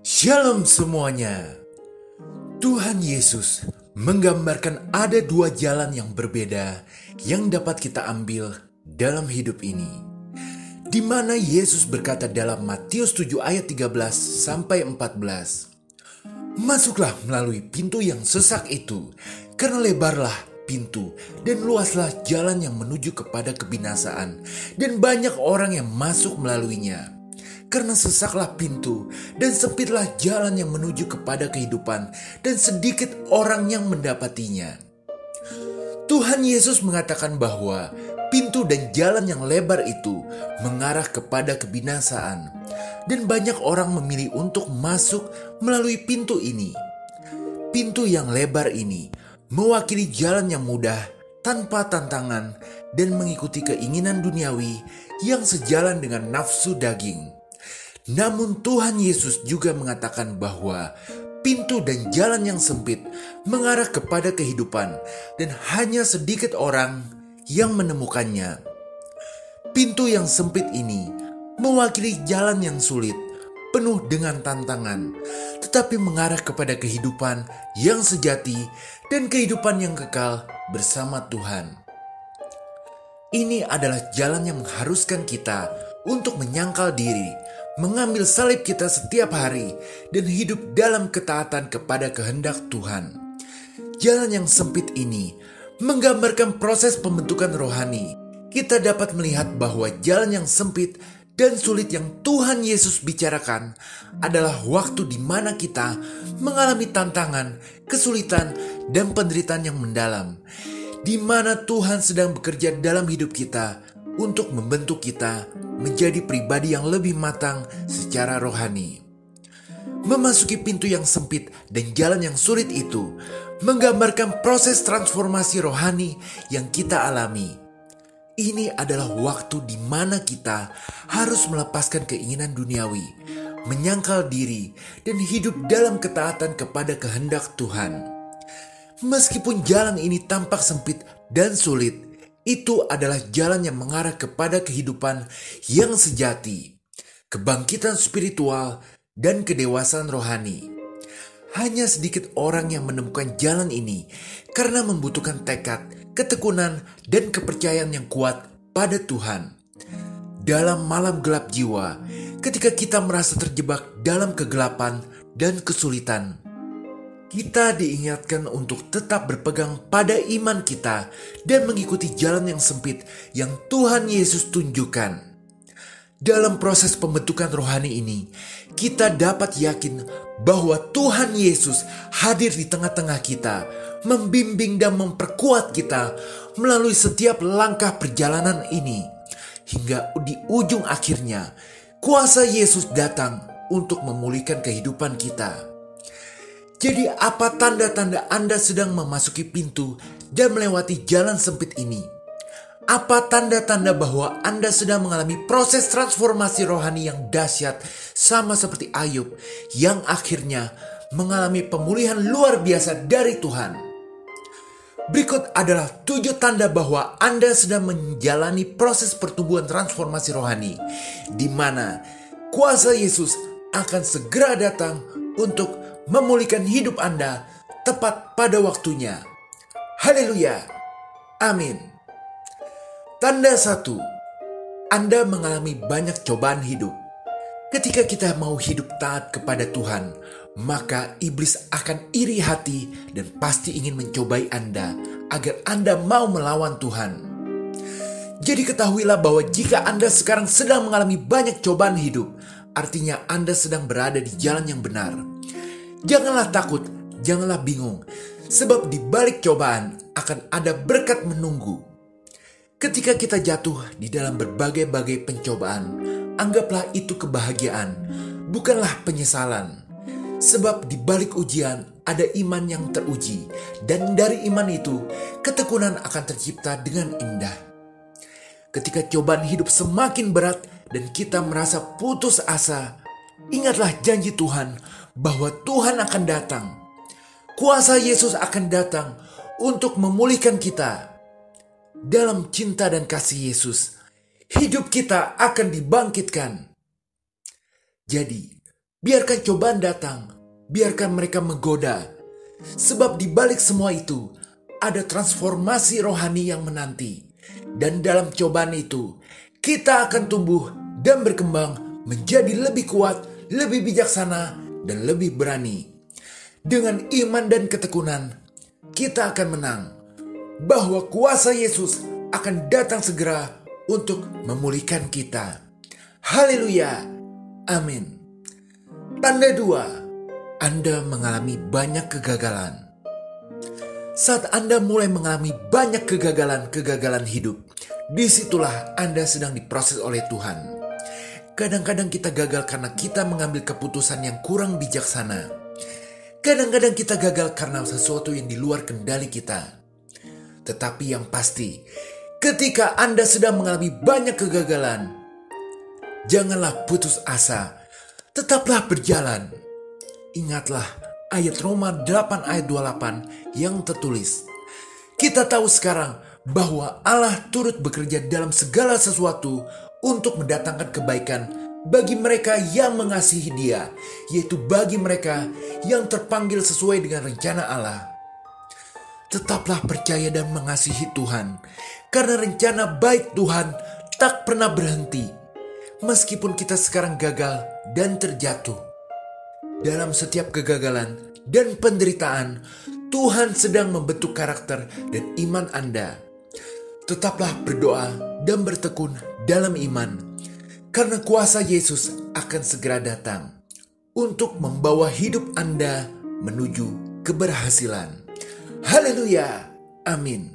Shalom semuanya. Tuhan Yesus menggambarkan ada dua jalan yang berbeda yang dapat kita ambil dalam hidup ini. Di mana Yesus berkata dalam Matius 7 ayat 13 sampai 14. Masuklah melalui pintu yang sesak itu, karena lebarlah pintu dan luaslah jalan yang menuju kepada kebinasaan, dan banyak orang yang masuk melaluinya. Karena sesaklah pintu dan sempitlah jalan yang menuju kepada kehidupan, dan sedikit orang yang mendapatinya. Tuhan Yesus mengatakan bahwa pintu dan jalan yang lebar itu mengarah kepada kebinasaan, dan banyak orang memilih untuk masuk melalui pintu ini. Pintu yang lebar ini mewakili jalan yang mudah, tanpa tantangan, dan mengikuti keinginan duniawi yang sejalan dengan nafsu daging. Namun Tuhan Yesus juga mengatakan bahwa pintu dan jalan yang sempit mengarah kepada kehidupan, dan hanya sedikit orang yang menemukannya. Pintu yang sempit ini mewakili jalan yang sulit, penuh dengan tantangan, tetapi mengarah kepada kehidupan yang sejati dan kehidupan yang kekal bersama Tuhan. Ini adalah jalan yang mengharuskan kita untuk menyangkal diri, mengambil salib kita setiap hari, dan hidup dalam ketaatan kepada kehendak Tuhan. Jalan yang sempit ini menggambarkan proses pembentukan rohani. Kita dapat melihat bahwa jalan yang sempit dan sulit yang Tuhan Yesus bicarakan adalah waktu di mana kita mengalami tantangan, kesulitan, dan penderitaan yang mendalam, di mana Tuhan sedang bekerja dalam hidup kita untuk membentuk kita menjadi pribadi yang lebih matang secara rohani. Memasuki pintu yang sempit dan jalan yang sulit itu menggambarkan proses transformasi rohani yang kita alami. Ini adalah waktu di mana kita harus melepaskan keinginan duniawi, menyangkal diri, dan hidup dalam ketaatan kepada kehendak Tuhan. Meskipun jalan ini tampak sempit dan sulit, itu adalah jalan yang mengarah kepada kehidupan yang sejati, kebangkitan spiritual, dan kedewasaan rohani. Hanya sedikit orang yang menemukan jalan ini karena membutuhkan tekad, ketekunan, dan kepercayaan yang kuat pada Tuhan. Dalam malam gelap jiwa, ketika kita merasa terjebak dalam kegelapan dan kesulitan, kita diingatkan untuk tetap berpegang pada iman kita dan mengikuti jalan yang sempit yang Tuhan Yesus tunjukkan. Dalam proses pembentukan rohani ini, kita dapat yakin bahwa Tuhan Yesus hadir di tengah-tengah kita, membimbing dan memperkuat kita melalui setiap langkah perjalanan ini. Hingga di ujung akhirnya, kuasa Yesus datang untuk memulihkan kehidupan kita. Jadi apa tanda-tanda Anda sedang memasuki pintu dan melewati jalan sempit ini? Apa tanda-tanda bahwa Anda sedang mengalami proses transformasi rohani yang dahsyat, sama seperti Ayub yang akhirnya mengalami pemulihan luar biasa dari Tuhan? Berikut adalah 7 tanda bahwa Anda sedang menjalani proses pertumbuhan transformasi rohani, di mana kuasa Yesus akan segera datang untuk memulihkan hidup Anda tepat pada waktunya. Haleluya. Amin. Tanda 1. Anda mengalami banyak cobaan hidup. Ketika kita mau hidup taat kepada Tuhan, maka iblis akan iri hati dan pasti ingin mencobai Anda agar Anda mau melawan Tuhan. Jadi ketahuilah bahwa jika Anda sekarang sedang mengalami banyak cobaan hidup, artinya Anda sedang berada di jalan yang benar. Janganlah takut, janganlah bingung, sebab di balik cobaan akan ada berkat menunggu. Ketika kita jatuh di dalam berbagai-bagai pencobaan, anggaplah itu kebahagiaan, bukanlah penyesalan. Sebab di balik ujian ada iman yang teruji, dan dari iman itu ketekunan akan tercipta dengan indah. Ketika cobaan hidup semakin berat dan kita merasa putus asa, ingatlah janji Tuhan bahwa Tuhan akan datang. Kuasa Yesus akan datang untuk memulihkan kita. Dalam cinta dan kasih Yesus, hidup kita akan dibangkitkan. Jadi, Biarkan cobaan datang, biarkan mereka menggoda. Sebab di balik semua itu, ada transformasi rohani yang menanti. Dan dalam cobaan itu, kita akan tumbuh dan berkembang menjadi lebih kuat, lebih bijaksana, dan lebih berani. Dengan iman dan ketekunan, kita akan menang. Bahwa kuasa Yesus akan datang segera untuk memulihkan kita. Haleluya. Amin. Tanda 2, Anda mengalami banyak kegagalan. Saat Anda mulai mengalami banyak kegagalan hidup, disitulah Anda sedang diproses oleh Tuhan. Kadang-kadang kita gagal karena kita mengambil keputusan yang kurang bijaksana. Kadang-kadang kita gagal karena sesuatu yang di luar kendali kita. Tetapi yang pasti, ketika Anda sedang mengalami banyak kegagalan, janganlah putus asa, tetaplah berjalan. Ingatlah ayat Roma 8 ayat 28 yang tertulis. Kita tahu sekarang bahwa Allah turut bekerja dalam segala sesuatu untuk mendatangkan kebaikan bagi mereka yang mengasihi Dia, yaitu bagi mereka yang terpanggil sesuai dengan rencana Allah. Tetaplah percaya dan mengasihi Tuhan, karena rencana baik Tuhan tak pernah berhenti. Meskipun kita sekarang gagal dan terjatuh, dalam setiap kegagalan dan penderitaan, Tuhan sedang membentuk karakter dan iman Anda. Tetaplah berdoa dan bertekun dalam iman, karena kuasa Yesus akan segera datang untuk membawa hidup Anda menuju keberhasilan. Haleluya, amin.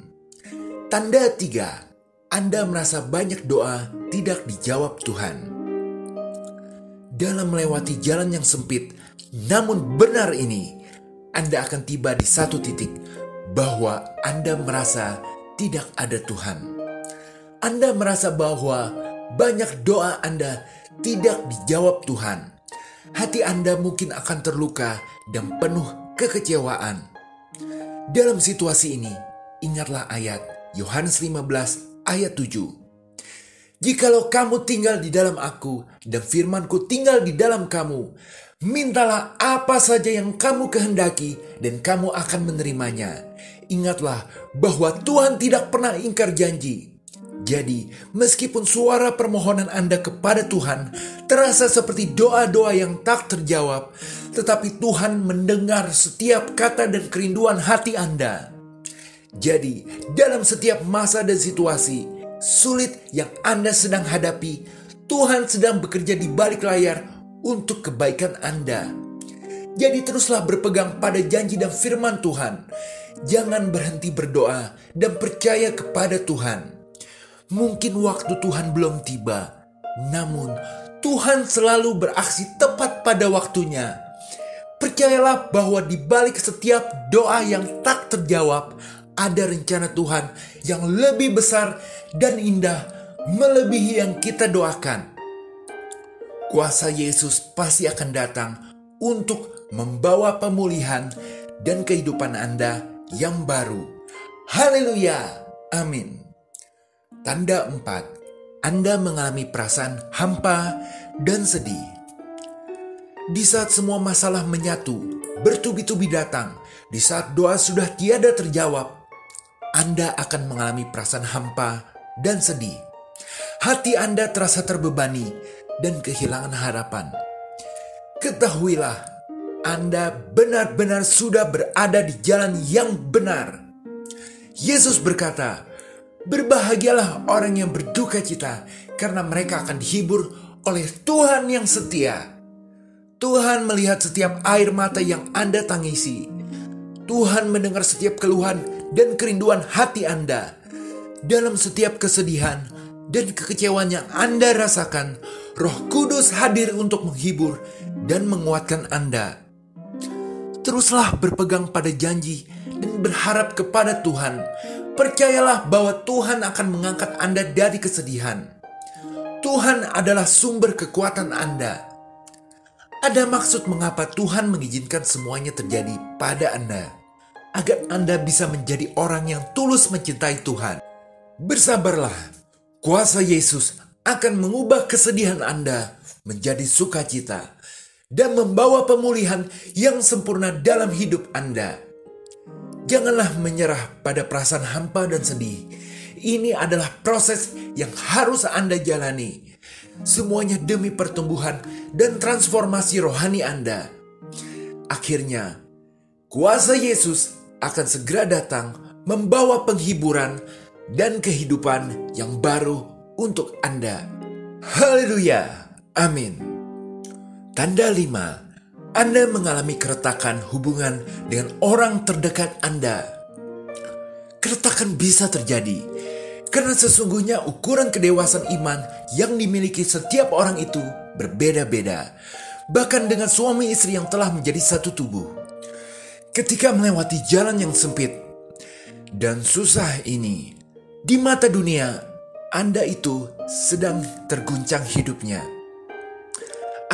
Tanda 3, Anda merasa banyak doa tidak dijawab Tuhan. Dalam melewati jalan yang sempit, namun benar ini, Anda akan tiba di satu titik bahwa Anda merasa tidak ada Tuhan. Anda merasa bahwa banyak doa Anda tidak dijawab Tuhan. Hati Anda mungkin akan terluka dan penuh kekecewaan. Dalam situasi ini, ingatlah ayat Yohanes 15 ayat 7. Jikalau kamu tinggal di dalam aku dan firman-Ku tinggal di dalam kamu, mintalah apa saja yang kamu kehendaki dan kamu akan menerimanya. Ingatlah bahwa Tuhan tidak pernah ingkar janji. Jadi, meskipun suara permohonan Anda kepada Tuhan terasa seperti doa-doa yang tak terjawab, tetapi Tuhan mendengar setiap kata dan kerinduan hati Anda. Jadi, dalam setiap masa dan situasi sulit yang Anda sedang hadapi, Tuhan sedang bekerja di balik layar untuk kebaikan Anda. Jadi teruslah berpegang pada janji dan firman Tuhan. Jangan berhenti berdoa dan percaya kepada Tuhan. Mungkin waktu Tuhan belum tiba, namun Tuhan selalu beraksi tepat pada waktunya. Percayalah bahwa di balik setiap doa yang tak terjawab, ada rencana Tuhan yang lebih besar dan indah melebihi yang kita doakan. Kuasa Yesus pasti akan datang untuk membawa pemulihan dan kehidupan Anda yang baru. Haleluya, amin. Tanda 4, Anda mengalami perasaan hampa dan sedih. Di saat semua masalah menyatu, bertubi-tubi datang, di saat doa sudah tiada terjawab, Anda akan mengalami perasaan hampa dan sedih. Hati Anda terasa terbebani dan kehilangan harapan. Ketahuilah, Anda benar-benar sudah berada di jalan yang benar. Yesus berkata, "Berbahagialah orang yang berduka cita, karena mereka akan dihibur oleh Tuhan yang setia." Tuhan melihat setiap air mata yang Anda tangisi. Tuhan mendengar setiap keluhan dan kerinduan hati Anda. Dalam setiap kesedihan dan kekecewaan yang Anda rasakan, Roh Kudus hadir untuk menghibur dan menguatkan Anda. Teruslah berpegang pada janji dan berharap kepada Tuhan. Percayalah bahwa Tuhan akan mengangkat Anda dari kesedihan. Tuhan adalah sumber kekuatan Anda. Ada maksud mengapa Tuhan mengizinkan semuanya terjadi pada Anda, agar Anda bisa menjadi orang yang tulus mencintai Tuhan. Bersabarlah, kuasa Yesus akan mengubah kesedihan Anda menjadi sukacita. dan membawa pemulihan yang sempurna dalam hidup Anda. Janganlah menyerah pada perasaan hampa dan sedih. Ini adalah proses yang harus Anda jalani. Semuanya demi pertumbuhan dan transformasi rohani Anda. Akhirnya, kuasa Yesus akan segera datang membawa penghiburan dan kehidupan yang baru untuk Anda. Haleluya. Amin. Tanda 5. Anda mengalami keretakan hubungan dengan orang terdekat Anda. Keretakan bisa terjadi karena sesungguhnya ukuran kedewasaan iman yang dimiliki setiap orang itu berbeda-beda. Bahkan dengan suami istri yang telah menjadi satu tubuh. Ketika melewati jalan yang sempit dan susah ini, di mata dunia, Anda itu sedang terguncang hidupnya.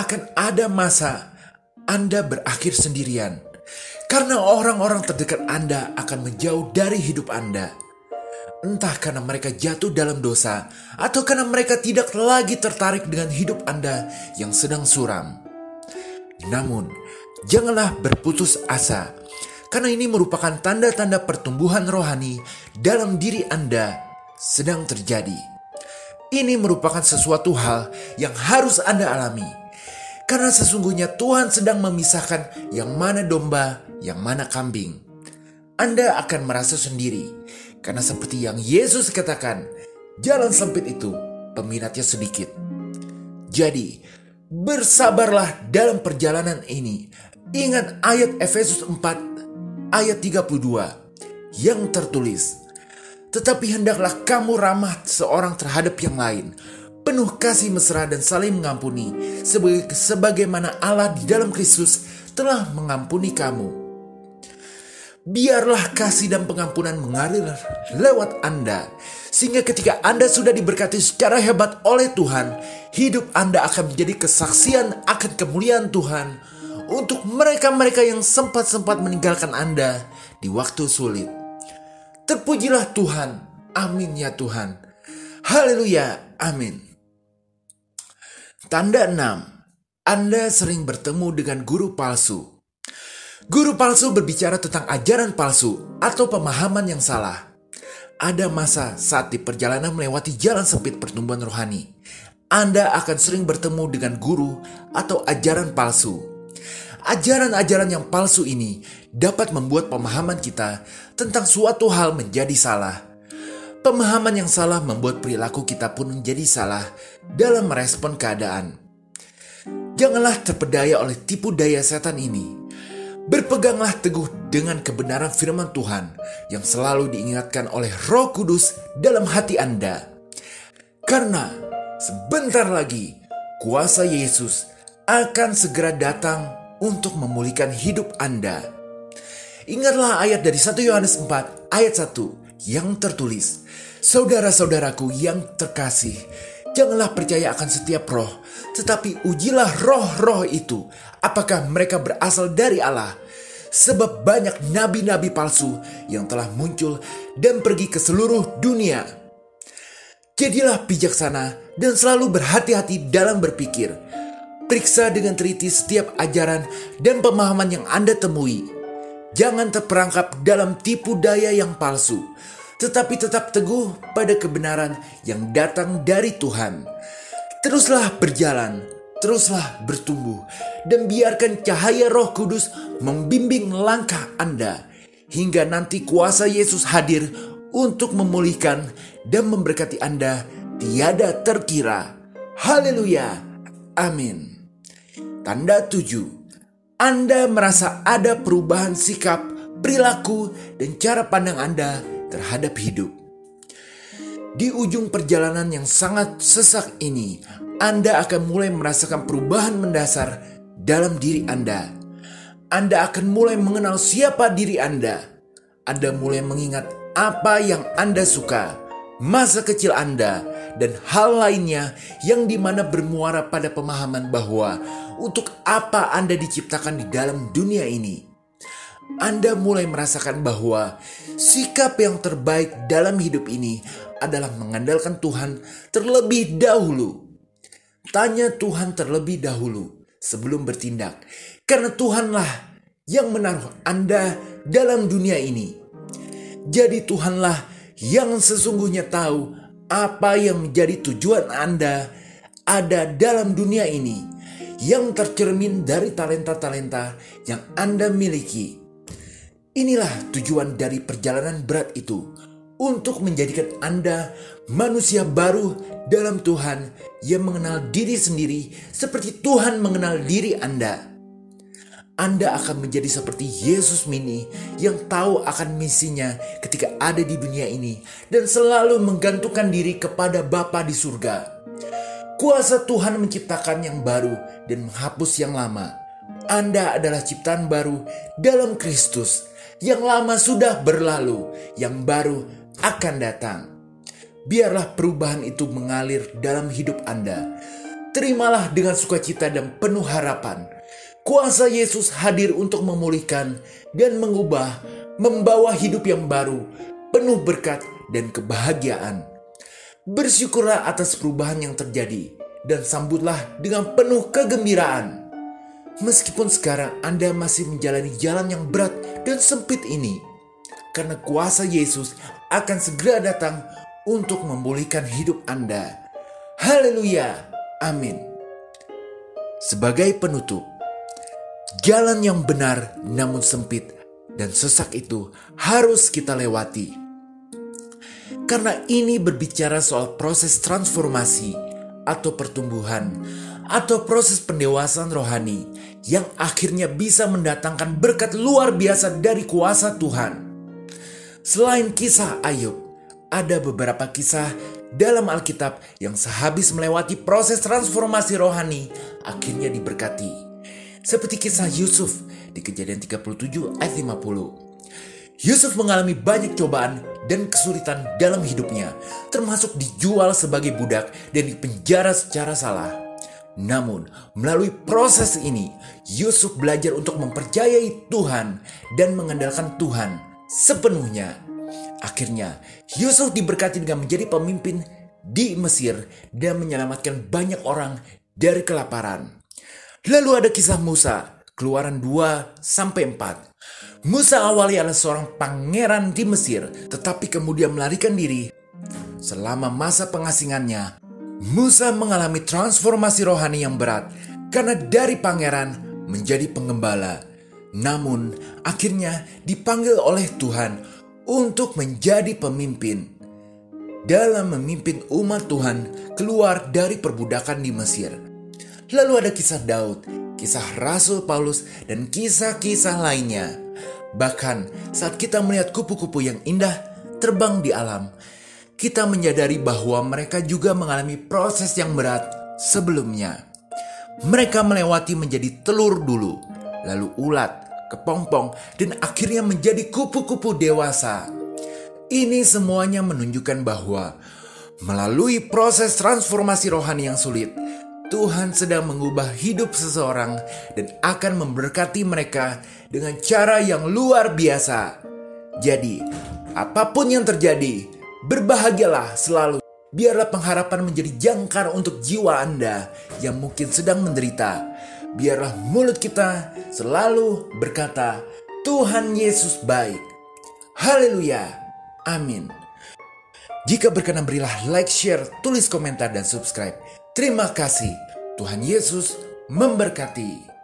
Akan ada masa Anda berakhir sendirian, karena orang-orang terdekat Anda akan menjauh dari hidup Anda. Entah karena mereka jatuh dalam dosa, atau karena mereka tidak lagi tertarik dengan hidup Anda yang sedang suram. Namun, janganlah berputus asa, karena ini merupakan tanda-tanda pertumbuhan rohani dalam diri Anda sedang terjadi. Ini merupakan sesuatu hal yang harus Anda alami. Karena sesungguhnya Tuhan sedang memisahkan yang mana domba, yang mana kambing. Anda akan merasa sendiri. Karena seperti yang Yesus katakan, jalan sempit itu peminatnya sedikit. Jadi, bersabarlah dalam perjalanan ini. Ingat ayat Efesus 4 ayat 32 yang tertulis, tetapi hendaklah kamu ramah seorang terhadap yang lain, penuh kasih mesra dan saling mengampuni, sebagaimana Allah di dalam Kristus telah mengampuni kamu. Biarlah kasih dan pengampunan mengalir lewat Anda, sehingga ketika Anda sudah diberkati secara hebat oleh Tuhan, hidup Anda akan menjadi kesaksian akan kemuliaan Tuhan untuk mereka-mereka yang sempat-sempat meninggalkan Anda di waktu sulit. Terpujilah Tuhan. Amin ya Tuhan. Haleluya. Amin. Tanda 6. Anda sering bertemu dengan guru palsu. Guru palsu berbicara tentang ajaran palsu atau pemahaman yang salah. Ada masa saat di perjalanan melewati jalan sempit pertumbuhan rohani, Anda akan sering bertemu dengan guru atau ajaran palsu. Ajaran-ajaran yang palsu ini dapat membuat pemahaman kita tentang suatu hal menjadi salah. Pemahaman yang salah membuat perilaku kita pun menjadi salah dalam merespon keadaan. Janganlah terpedaya oleh tipu daya setan ini. Berpeganglah teguh dengan kebenaran firman Tuhan yang selalu diingatkan oleh Roh Kudus dalam hati Anda. Karena sebentar lagi kuasa Yesus akan segera datang untuk memulihkan hidup Anda. Ingatlah ayat dari 1 Yohanes 4 ayat 1 yang tertulis, saudara-saudaraku yang terkasih, janganlah percaya akan setiap roh, tetapi ujilah roh-roh itu, apakah mereka berasal dari Allah. Sebab banyak nabi-nabi palsu yang telah muncul dan pergi ke seluruh dunia. Jadilah bijaksana dan selalu berhati-hati dalam berpikir. Periksa dengan teliti setiap ajaran dan pemahaman yang Anda temui. Jangan terperangkap dalam tipu daya yang palsu, tetapi tetap teguh pada kebenaran yang datang dari Tuhan. Teruslah berjalan, teruslah bertumbuh, dan biarkan cahaya Roh Kudus membimbing langkah Anda, hingga nanti kuasa Yesus hadir untuk memulihkan dan memberkati Anda tiada terkira. Haleluya. Amin. Tanda 7. Anda merasa ada perubahan sikap, perilaku, dan cara pandang Anda terhadap hidup. Di ujung perjalanan yang sangat sesak ini, Anda akan mulai merasakan perubahan mendasar dalam diri Anda. Anda akan mulai mengenal siapa diri Anda. Anda mulai mengingat apa yang Anda suka, masa kecil Anda, dan hal lainnya yang dimana bermuara pada pemahaman bahwa untuk apa Anda diciptakan di dalam dunia ini. Anda mulai merasakan bahwa sikap yang terbaik dalam hidup ini adalah mengandalkan Tuhan terlebih dahulu. Tanya Tuhan terlebih dahulu sebelum bertindak. Karena Tuhanlah yang menaruh Anda dalam dunia ini. Jadi Tuhanlah yang sesungguhnya tahu apa yang menjadi tujuan Anda ada dalam dunia ini, yang tercermin dari talenta-talenta yang Anda miliki. Inilah tujuan dari perjalanan berat itu, untuk menjadikan Anda manusia baru dalam Tuhan yang mengenal diri sendiri seperti Tuhan mengenal diri Anda. Anda akan menjadi seperti Yesus Mini yang tahu akan misinya ketika ada di dunia ini dan selalu menggantungkan diri kepada Bapa di surga. Kuasa Tuhan menciptakan yang baru dan menghapus yang lama. Anda adalah ciptaan baru dalam Kristus. Yang lama sudah berlalu, yang baru akan datang. Biarlah perubahan itu mengalir dalam hidup Anda. Terimalah dengan sukacita dan penuh harapan. Kuasa Yesus hadir untuk memulihkan dan mengubah, membawa hidup yang baru, penuh berkat dan kebahagiaan. Bersyukurlah atas perubahan yang terjadi dan sambutlah dengan penuh kegembiraan. Meskipun sekarang Anda masih menjalani jalan yang berat dan sempit ini, karena kuasa Yesus akan segera datang untuk memulihkan hidup Anda. Haleluya, amin. Sebagai penutup, jalan yang benar namun sempit dan sesak itu harus kita lewati. Karena ini berbicara soal proses transformasi atau pertumbuhan atau proses pendewasaan rohani yang akhirnya bisa mendatangkan berkat luar biasa dari kuasa Tuhan. Selain kisah Ayub, ada beberapa kisah dalam Alkitab yang sehabis melewati proses transformasi rohani akhirnya diberkati. Seperti kisah Yusuf di Kejadian 37 ayat 50. Yusuf mengalami banyak cobaan dan kesulitan dalam hidupnya, termasuk dijual sebagai budak dan dipenjara secara salah. Namun, melalui proses ini, Yusuf belajar untuk mempercayai Tuhan dan mengandalkan Tuhan sepenuhnya. Akhirnya, Yusuf diberkati dengan menjadi pemimpin di Mesir dan menyelamatkan banyak orang dari kelaparan. Lalu ada kisah Musa, Keluaran 2-4. Musa awalnya adalah seorang pangeran di Mesir, tetapi kemudian melarikan diri. Selama masa pengasingannya, Musa mengalami transformasi rohani yang berat karena dari pangeran menjadi penggembala. Namun, akhirnya dipanggil oleh Tuhan untuk menjadi pemimpin dalam memimpin umat Tuhan keluar dari perbudakan di Mesir. Lalu ada kisah Daud, kisah Rasul Paulus, dan kisah-kisah lainnya. Bahkan saat kita melihat kupu-kupu yang indah terbang di alam, kita menyadari bahwa mereka juga mengalami proses yang berat sebelumnya. Mereka melewati menjadi telur dulu, lalu ulat, kepompong, dan akhirnya menjadi kupu-kupu dewasa. Ini semuanya menunjukkan bahwa melalui proses transformasi rohani yang sulit, Tuhan sedang mengubah hidup seseorang dan akan memberkati mereka dengan cara yang luar biasa. Jadi, apapun yang terjadi, berbahagialah selalu. Biarlah pengharapan menjadi jangkar untuk jiwa Anda yang mungkin sedang menderita. Biarlah mulut kita selalu berkata, Tuhan Yesus baik. Haleluya, amin. Jika berkenan berilah like, share, tulis komentar, dan subscribe. Terima kasih. Tuhan Yesus memberkati.